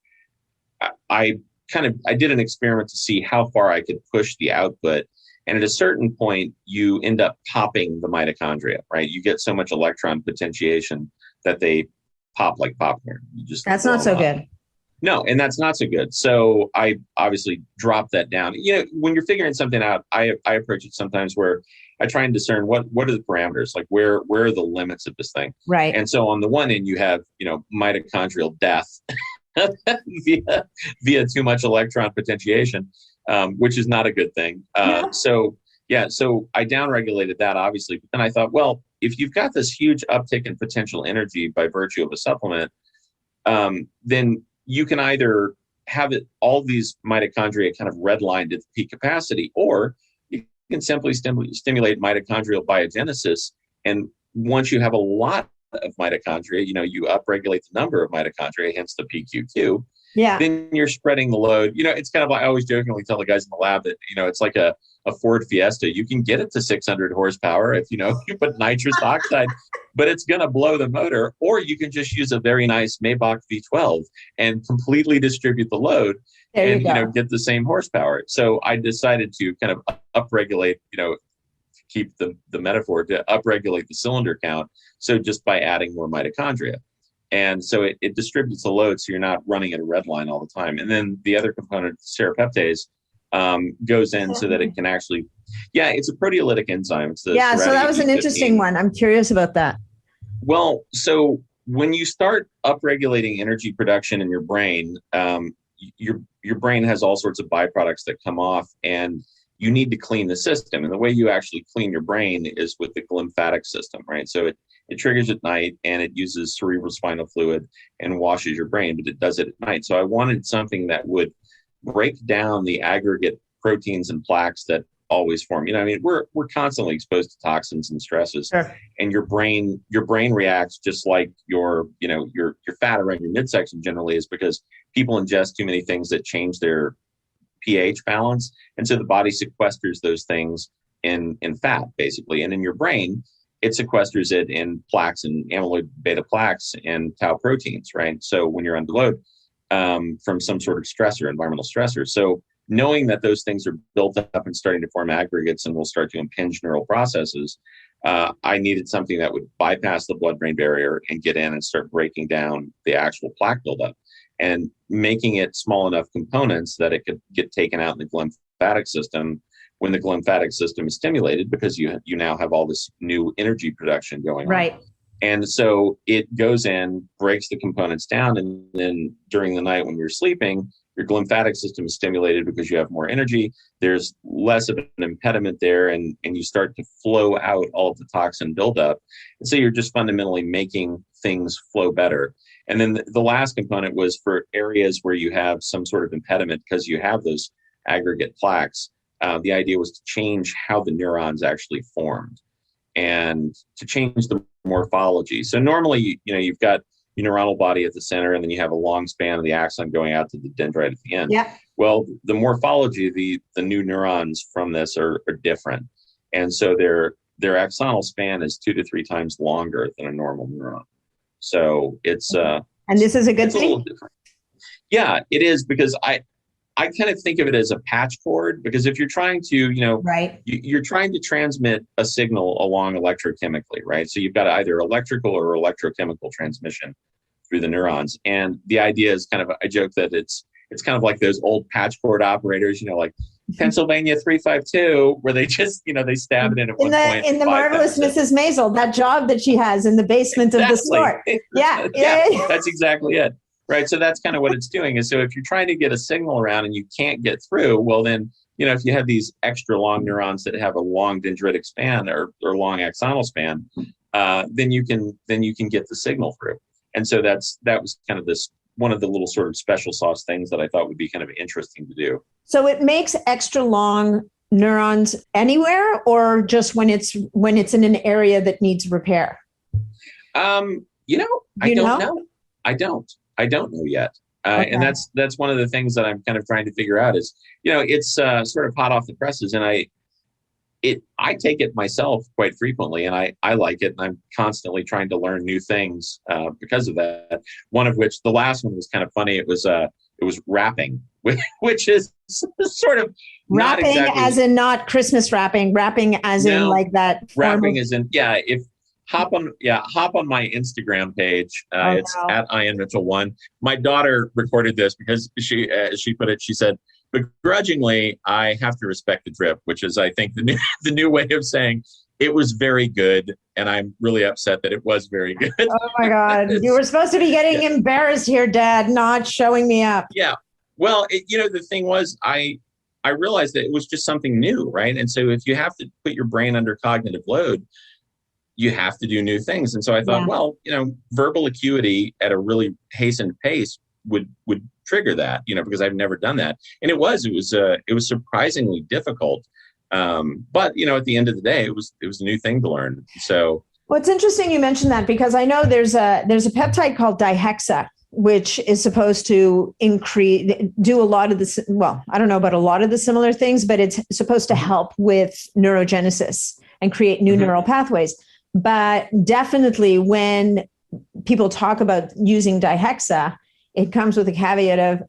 I did an experiment to see how far I could push the output. And at a certain point, you end up popping the mitochondria, right? You get so much electron potentiation that they pop like popcorn. That's not so good. No, and that's not so good. So I obviously dropped that down. When you're figuring something out, I approach it sometimes where I try and discern what are the parameters, like where are the limits of this thing. Right. And so on the one end, you have, mitochondrial death via too much electron potentiation, which is not a good thing. So I downregulated that, obviously. But then I thought, well, if you've got this huge uptick in potential energy by virtue of a supplement, then you can either have it all these mitochondria kind of redlined at the peak capacity, or you can simply stimulate mitochondrial biogenesis. And once you have a lot of mitochondria, you upregulate the number of mitochondria, hence the PQQ. Yeah. Then you're spreading the load. It's kind of like I always jokingly tell the guys in the lab that, it's like a Ford Fiesta. You can get it to 600 horsepower if, you put nitrous oxide, but it's going to blow the motor. Or you can just use a very nice Maybach V12 and completely distribute the load and, get the same horsepower. So I decided to kind of upregulate, to keep the metaphor, to upregulate the cylinder count. So just by adding more mitochondria. And so it distributes the load, so you're not running at a red line all the time. And then the other component, serapeptase, goes in so that it can actually, it's a proteolytic enzyme. So that was an interesting one. I'm curious about that. Well, so when you start upregulating energy production in your brain, your brain has all sorts of byproducts that come off, and you need to clean the system. And the way you actually clean your brain is with the lymphatic system, right? So it triggers at night, and it uses cerebrospinal fluid and washes your brain, but it does it at night. So I wanted something that would break down the aggregate proteins and plaques that always form. We're constantly exposed to toxins and stresses, sure. And your brain reacts just like your fat around your midsection generally is, because people ingest too many things that change their pH balance. And so the body sequesters those things in fat, basically. And in your brain, it sequesters it in plaques and amyloid beta plaques and tau proteins, right? So when you're under load from some sort of stressor, environmental stressor. So knowing that those things are built up and starting to form aggregates and will start to impinge neural processes, I needed something that would bypass the blood-brain barrier and get in and start breaking down the actual plaque buildup and making it small enough components that it could get taken out in the glymphatic system when the glymphatic system is stimulated, because you now have all this new energy production going on. Right. And so it goes in, breaks the components down, and then during the night when you're sleeping, your glymphatic system is stimulated because you have more energy. There's less of an impediment there, and you start to flow out all of the toxin buildup. And so you're just fundamentally making things flow better. And then the last component was for areas where you have some sort of impediment because you have those aggregate plaques. The idea was to change how the neurons actually formed and to change the morphology. So normally, you've got your neuronal body at the center, and then you have a long span of the axon going out to the dendrite at the end. Yeah. Well, the morphology, the new neurons from this are different. And so their axonal span is 2 to 3 times longer than a normal neuron. So it's and this is a good thing. A little different. Yeah, it is, because I kind of think of it as a patch cord, because if you're trying to, right, you're trying to transmit a signal along electrochemically, right? So you've got either electrical or electrochemical transmission through the neurons. And the idea is kind of, I joke that it's kind of like those old patch cord operators, like Pennsylvania 352, where they just, they stab it in at one point. In the Marvelous Mrs. Maisel, that job that she has in the basement of the store. Yeah. That's exactly it. Right. So that's kind of what it's doing. And so if you're trying to get a signal around and you can't get through, well, then, if you have these extra long neurons that have a long dendritic span or long axonal span, then you can get the signal through. And so that was kind of one of the little sort of special sauce things that I thought would be kind of interesting to do. So it makes extra long neurons anywhere, or just when it's in an area that needs repair? I don't know yet. Okay. And that's one of the things that I'm kind of trying to figure out is, it's sort of hot off the presses, and I take it myself quite frequently, and I like it, and I'm constantly trying to learn new things because of that. One of which, the last one was kind of funny. It was wrapping, which is sort of wrapping, not exactly, as in not Christmas wrapping, wrapping as in like that. Wrapping as in, if hop on my Instagram page. It's at IanMitchell1. My daughter recorded this because she put it, she said, begrudgingly, I have to respect the drip, which is, I think, the new way of saying it was very good. And I'm really upset that it was very good. Oh my God. You were supposed to be getting embarrassed here, Dad, not showing me up. Yeah. Well, the thing was, I realized that it was just something new, right? And so if you have to put your brain under cognitive load, you have to do new things. And so I thought, well, verbal acuity at a really hastened pace would trigger that, because I've never done that. And it was surprisingly difficult. But at the end of the day, it was a new thing to learn. So, well, it's interesting you mentioned that, because I know there's a peptide called dihexa, which is supposed to do a lot of this. Well, I don't know about a lot of the similar things, but it's supposed to help with neurogenesis and create new neural pathways. But definitely when people talk about using dihexa, it comes with a caveat of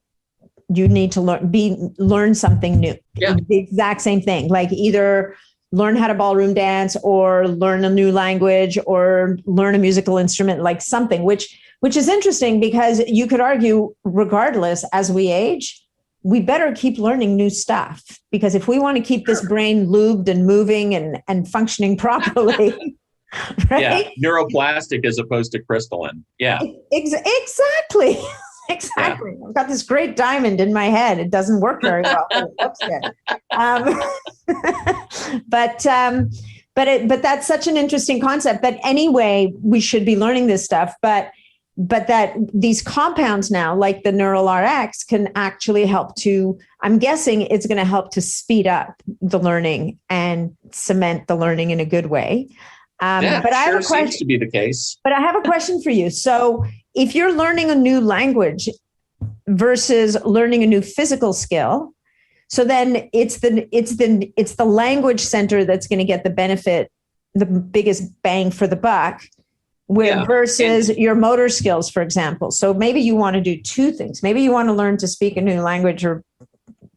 you need to learn something new. Yeah. The exact same thing, like either learn how to ballroom dance or learn a new language or learn a musical instrument, like something, which is interesting, because you could argue, regardless, as we age, we better keep learning new stuff, because if we want to keep this brain lubed and moving and functioning properly, right? Yeah, neuroplastic as opposed to crystalline. Yeah, exactly. Exactly. Yeah. I've got this great diamond in my head. It doesn't work very well, but it looks good. But that's such an interesting concept that anyway, we should be learning this stuff. But that these compounds now, like the Neural RX, can actually help to, I'm guessing it's going to help to speed up the learning and cement the learning in a good way. But I have a question. Seems to be the case. But I have a question for you. So if you're learning a new language versus learning a new physical skill, so then it's the language center that's going to get the benefit, the biggest bang for the buck, versus your motor skills, for example. So maybe you want to do two things. Maybe you want to learn to speak a new language or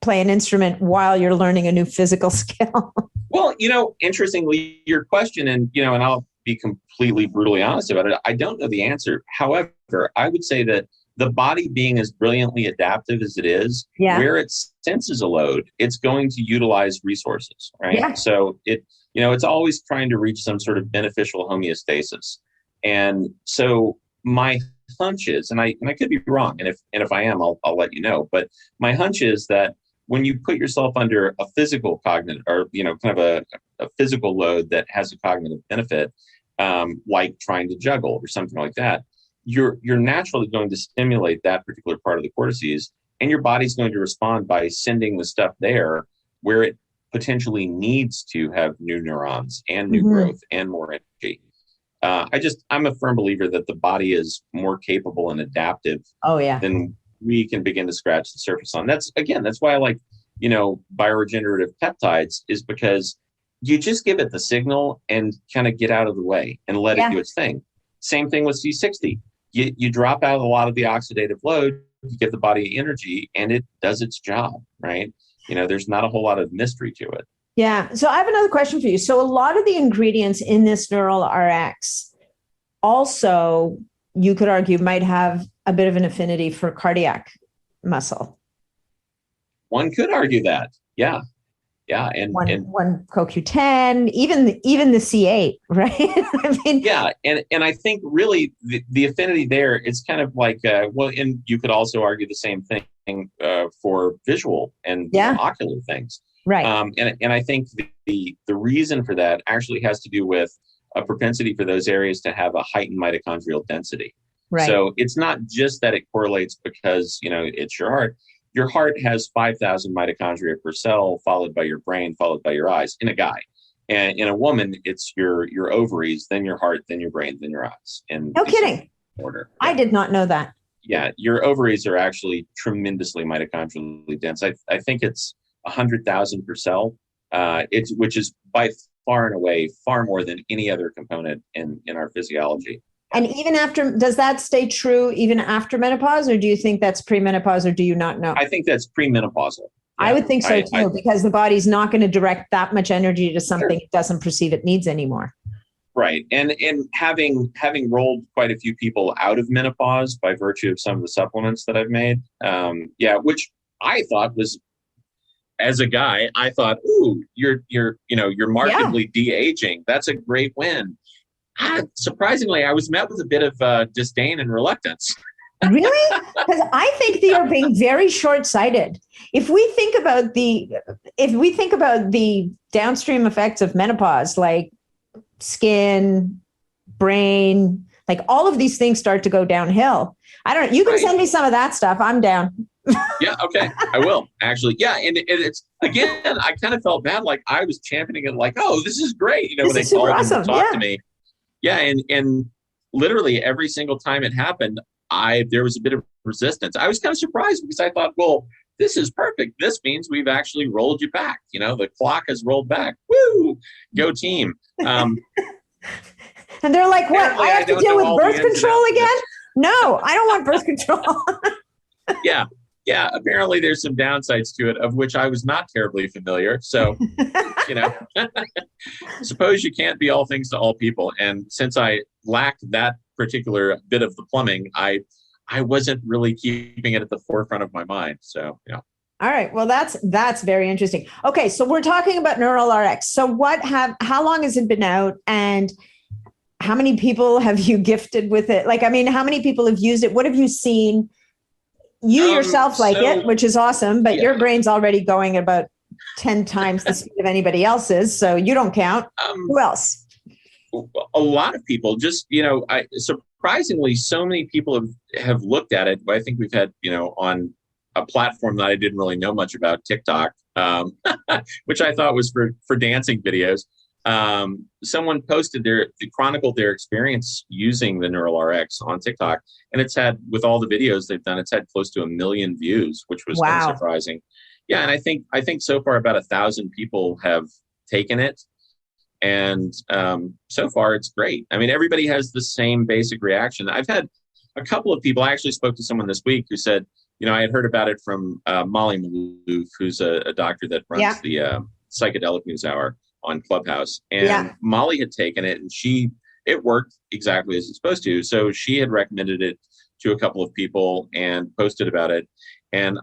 play an instrument while you're learning a new physical skill. Well, interestingly, your question, and I'll be completely brutally honest about it, I don't know the answer. However, I would say that the body being as brilliantly adaptive as it is, where it senses a load, it's going to utilize resources, right? Yeah. So it's always trying to reach some sort of beneficial homeostasis. And so my hunch is, and I could be wrong, and if I am, I'll let you know. But my hunch is that when you put yourself under a physical cognitive, or kind of a physical load that has a cognitive benefit, like trying to juggle or something like that, you're naturally going to stimulate that particular part of the cortices, and your body's going to respond by sending the stuff there where it potentially needs to have new neurons and new growth and more energy. I'm a firm believer that the body is more capable and adaptive than we can begin to scratch the surface on. That's why I like, bioregenerative peptides, is because you just give it the signal and kind of get out of the way and let it do its thing. Same thing with C60. You drop out a lot of the oxidative load, you give the body energy, and it does its job, right? There's not a whole lot of mystery to it. Yeah. So I have another question for you. So a lot of the ingredients in this Neural RX also, you could argue, might have a bit of an affinity for cardiac muscle. One could argue that. Yeah. Yeah. And one CoQ10, even the C8, right? I mean, yeah. And I think really the affinity there is kind of like, and you could also argue the same thing for visual and ocular things. Right. And I think the reason for that actually has to do with a propensity for those areas to have a heightened mitochondrial density. Right. So it's not just that it correlates because, it's your heart. Your heart has 5,000 mitochondria per cell, followed by your brain, followed by your eyes in a guy. And in a woman, it's your ovaries, then your heart, then your brain, then your eyes. And no kidding. Order. Yeah. I did not know that. Yeah. Your ovaries are actually tremendously mitochondrially dense. I think it's 100,000 per cell, which is by far and away far more than any other component in our physiology. And even after, does that stay true even after menopause, or do you think that's premenopause, or do you not know? I think that's premenopausal. Yeah. I would think so too, because the body's not going to direct that much energy to something it doesn't perceive it needs anymore. Right. And having rolled quite a few people out of menopause by virtue of some of the supplements that I've made, which I thought was, as a guy, I thought, ooh, you're markedly de-aging. That's a great win. Surprisingly, I was met with a bit of disdain and reluctance. Really? Because I think they are being very short-sighted. If we think about the downstream effects of menopause, like skin, brain, like all of these things start to go downhill. I don't know. You can send me some of that stuff. I'm down. Yeah. Okay. I will actually. Yeah. And it's, again, I kind of felt bad. Like I was championing it like, oh, this is great. You know, This when they is super called and awesome. talked to Yeah. me. Yeah. And literally every single time it happened, there was a bit of resistance. I was kind of surprised because I thought, well, this is perfect. This means we've actually rolled you back. You know, the clock has rolled back. Woo! Go team. And they're like, what? I have to deal with birth control again? No, I don't want birth control. Yeah. Yeah. Apparently there's some downsides to it, of which I was not terribly familiar. So, you know, suppose you can't be all things to all people. And since I lacked that particular bit of the plumbing, I wasn't really keeping it at the forefront of my mind. So, yeah. All right. Well, that's very interesting. Okay. So we're talking about Neural RX. So how long has it been out, and how many people have you gifted with it? Like, I mean, how many people have used it? What have you seen? You yourself like it, which is awesome, but your brain's already going about 10 times the speed of anybody else's. So you don't count. Who else? A lot of people just, you know, surprisingly, so many people have looked at it. I think we've had, you know, on a platform that I didn't really know much about, TikTok, which I thought was for dancing videos. Someone posted chronicled their experience using the Neural RX on TikTok, and it's had, with all the videos they've done, it's had close to 1 million views, which was kind of surprising. Yeah. And I think so far about 1,000 people have taken it. And so far it's great. I mean, everybody has the same basic reaction. I've had a couple of people, I actually spoke to someone this week who said, you know, I had heard about it from Molly Maloof, who's a doctor that runs the Psychedelic News Hour on Clubhouse. And Molly had taken it, and it worked exactly as it's supposed to. So she had recommended it to a couple of people and posted about it. And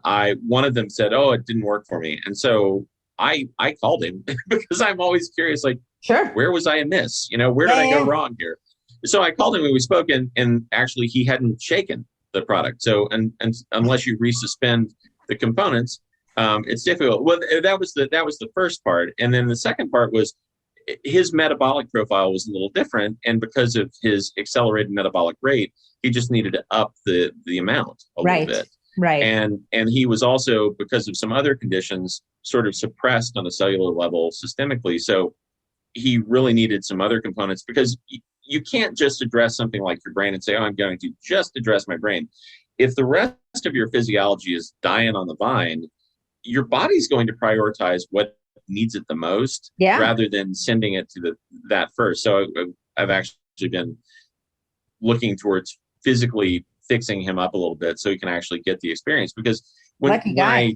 one of them said, oh, it didn't work for me. And so I called him because I'm always curious, like, sure, where was I amiss? You know, where did I go wrong here? So I called him and we spoke, and actually he hadn't shaken the product. So, and unless you resuspend the components, it's difficult. Well, that was the first part. And then the second part was his metabolic profile was a little different. And because of his accelerated metabolic rate, he just needed to up the amount a little bit. Right. And he was also, because of some other conditions, sort of suppressed on a cellular level systemically. So he really needed some other components, because you can't just address something like your brain and say, oh, I'm going to just address my brain. If the rest of your physiology is dying on the vine, your body's going to prioritize what needs it the most rather than sending it to that first. So I've actually been looking towards physically fixing him up a little bit so he can actually get the experience. Because when I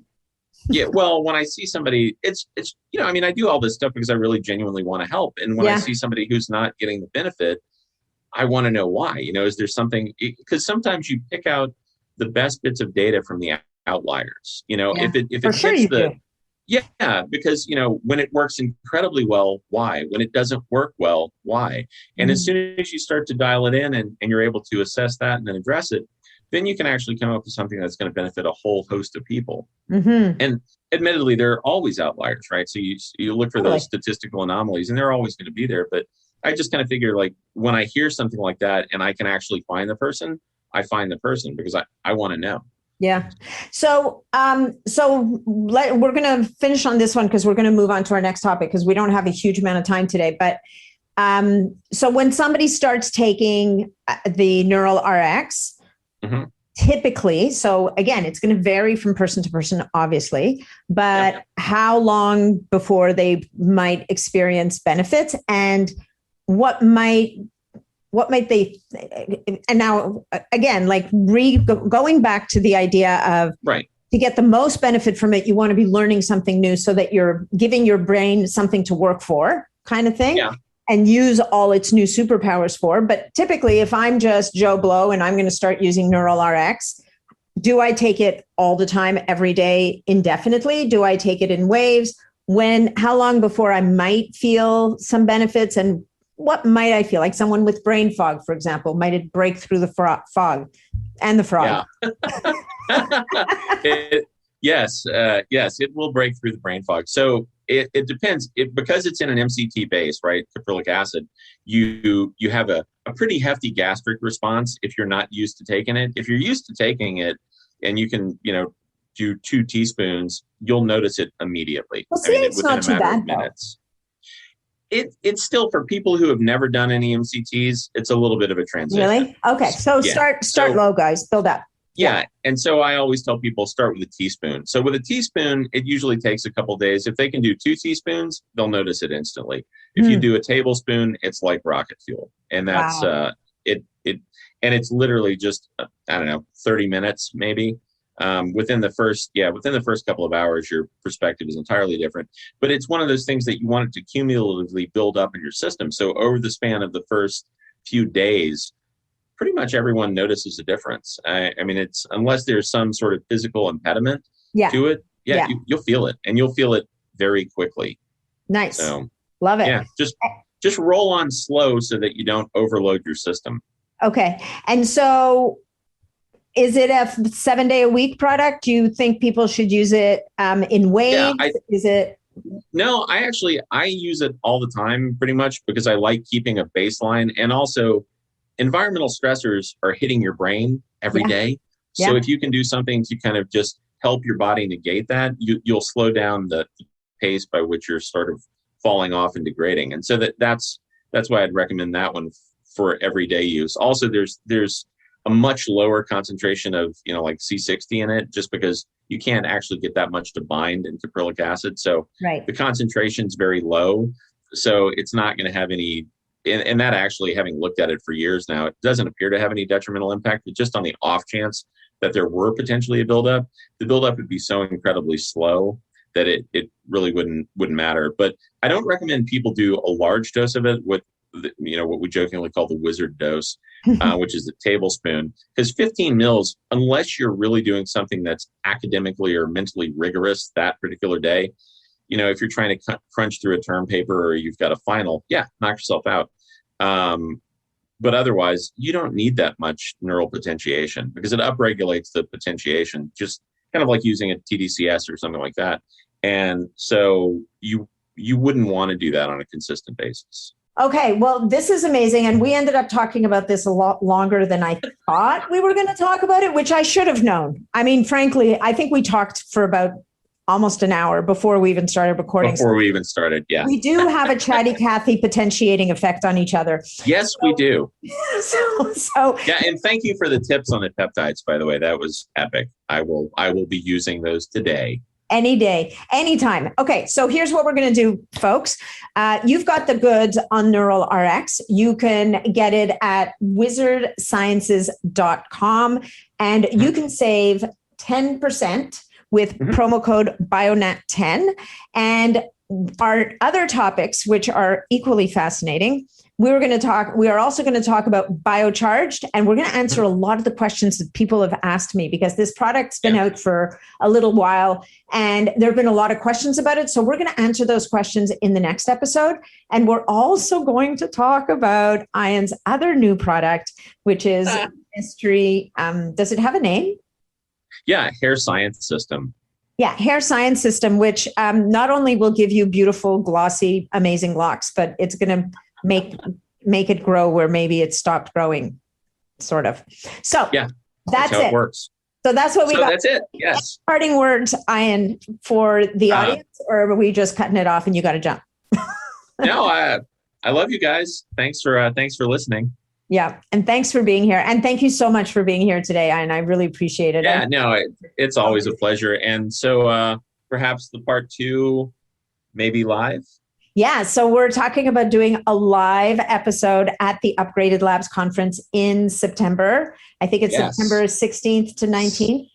see somebody, it's, you know, I mean, I do all this stuff because I really genuinely want to help. And when I see somebody who's not getting the benefit, I want to know why. You know, is there something, because sometimes you pick out the best bits of data from the outliers, you know, if it hits because, you know, when it works incredibly well, why? When it doesn't work well, why? And as soon as you start to dial it in and you're able to assess that and then address it, then you can actually come up with something that's going to benefit a whole host of people. And admittedly, there are always outliers, right? So you look for those statistical anomalies, and they're always going to be there. But I just kind of figure, like, when I hear something like that and I can actually find the person, I find the person because I want to know. Yeah. So, we're going to finish on this one because we're going to move on to our next topic because we don't have a huge amount of time today. But so when somebody starts taking the Neural RX, typically, so again, it's going to vary from person to person, obviously, but how long before they might experience benefits, and what might they, and now again, like going back to the idea of to get the most benefit from it, you want to be learning something new so that you're giving your brain something to work for, kind of thing, and use all its new superpowers for. But typically, if I'm just Joe Blow and I'm going to start using Neural RX, do I take it all the time, every day, indefinitely? Do I take it in waves? How long before I might feel some benefits, and what might I feel? Like someone with brain fog, for example, might it break through the fog and the frog? Yes, it will break through the brain fog. So it depends. Because it's in an MCT base, right, caprylic acid, you have a pretty hefty gastric response if you're not used to taking it. If you're used to taking it and you can, you know, do 2 teaspoons, you'll notice it immediately. Well, it's not too bad, minutes. It's still, for people who have never done any MCTs, it's a little bit of a transition. Really? Okay. So start low, guys. Build up. Yeah. And so I always tell people, start with a teaspoon. So with a teaspoon, it usually takes a couple of days. If they can do 2 teaspoons, they'll notice it instantly. If you do a tablespoon, it's like rocket fuel. And that's and it's literally just, 30 minutes maybe. Within the first couple of hours, your perspective is entirely different. But it's one of those things that you want it to cumulatively build up in your system. So over the span of the first few days, pretty much everyone notices a difference. I mean, it's, unless there's some sort of physical impediment to it, you'll feel it, and you'll feel it very quickly. Nice. So, love it. Yeah, just roll on slow so that you don't overload your system. Okay. And so, is it a 7-day-a-week product? Do you think people should use it in waves? No, I use it all the time pretty much, because I like keeping a baseline, and also environmental stressors are hitting your brain every day. So if you can do something to kind of just help your body negate that, you'll slow down the pace by which you're sort of falling off and degrading. And so that's why I'd recommend that one for everyday use. Also, there's a much lower concentration of, like C60 in it, just because you can't actually get that much to bind in caprylic acid. So the concentration's very low. So it's not going to have any, and that actually, having looked at it for years now, it doesn't appear to have any detrimental impact. But just on the off chance that there were potentially a buildup, the buildup would be so incredibly slow that it really wouldn't matter. But I don't recommend people do a large dose of it with, what we jokingly call the wizard dose, which is the tablespoon. Because 15 mils, unless you're really doing something that's academically or mentally rigorous that particular day, if you're trying to crunch through a term paper or you've got a final, knock yourself out. But otherwise, you don't need that much neural potentiation, because it upregulates the potentiation, just kind of like using a TDCS or something like that. And so you wouldn't want to do that on a consistent basis. Okay, well, this is amazing. And we ended up talking about this a lot longer than I thought we were going to talk about it, which I should have known. I mean, frankly, I think we talked for about almost an hour before we even started recording. Yeah. We do have a chatty Cathy potentiating effect on each other. Yes, we do. So yeah, and thank you for the tips on the peptides, by the way. That was epic. I will be using those today. Any day, anytime. Okay, so here's what we're going to do, folks. You've got the goods on Neural RX. You can get it at WizardSciences.com, and you can save 10% with promo code BioNat10. And our other topics, which are equally fascinating, we are also going to talk about biocharged, and we're going to answer a lot of the questions that people have asked me, because this product's been out for a little while and there have been a lot of questions about it. So we're going to answer those questions in the next episode. And we're also going to talk about Ian's other new product, which is mystery. Does it have a name? Yeah, Hair Science System. Yeah, Hair Science System, which not only will give you beautiful, glossy, amazing locks, but it's going to make it grow where maybe it stopped growing, sort of. So that's how it works. So that's what we got. That's it. Yes. Parting words, Ian, for the audience, or are we just cutting it off and you got to jump? No, I love you guys. Thanks for listening. Yeah, and thanks for being here, and thank you so much for being here today, Ian. I really appreciate it. Yeah, it's always a pleasure. And so perhaps the part 2, maybe live. Yeah, so we're talking about doing a live episode at the Upgraded Labs conference in September. I think it's September 16th to 19th.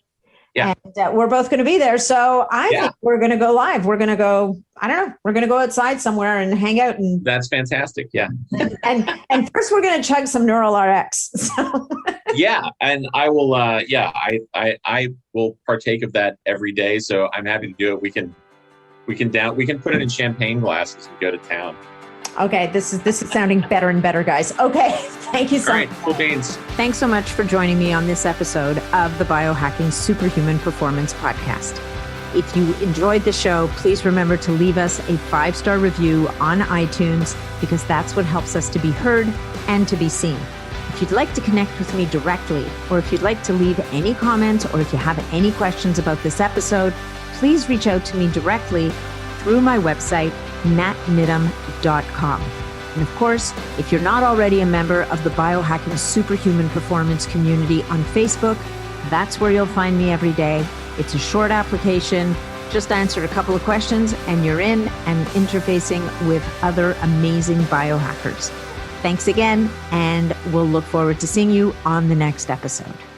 Yeah. And we're both going to be there. So I think we're going to go live. We're going to go, I don't know, we're going to go outside somewhere and hang out. And that's fantastic. Yeah. and first we're going to chug some Neural RX. So. Yeah. And I will, I will partake of that every day. So I'm happy to do it. We can put it in champagne glasses and go to town. Okay, this is sounding better and better, guys. Okay, thank you so much. All right, cool beans. Thanks so much for joining me on this episode of the Biohacking Superhuman Performance Podcast. If you enjoyed the show, please remember to leave us a 5-star review on iTunes, because that's what helps us to be heard and to be seen. If If you'd like to connect with me directly, or if you'd like to leave any comments, or if you have any questions about this episode, please reach out to me directly through my website, natnidham.com. And of course, if you're not already a member of the Biohacking Superhuman Performance community on Facebook, that's where you'll find me every day. It's a short application. Just answer a couple of questions and you're in and interfacing with other amazing biohackers. Thanks again, and we'll look forward to seeing you on the next episode.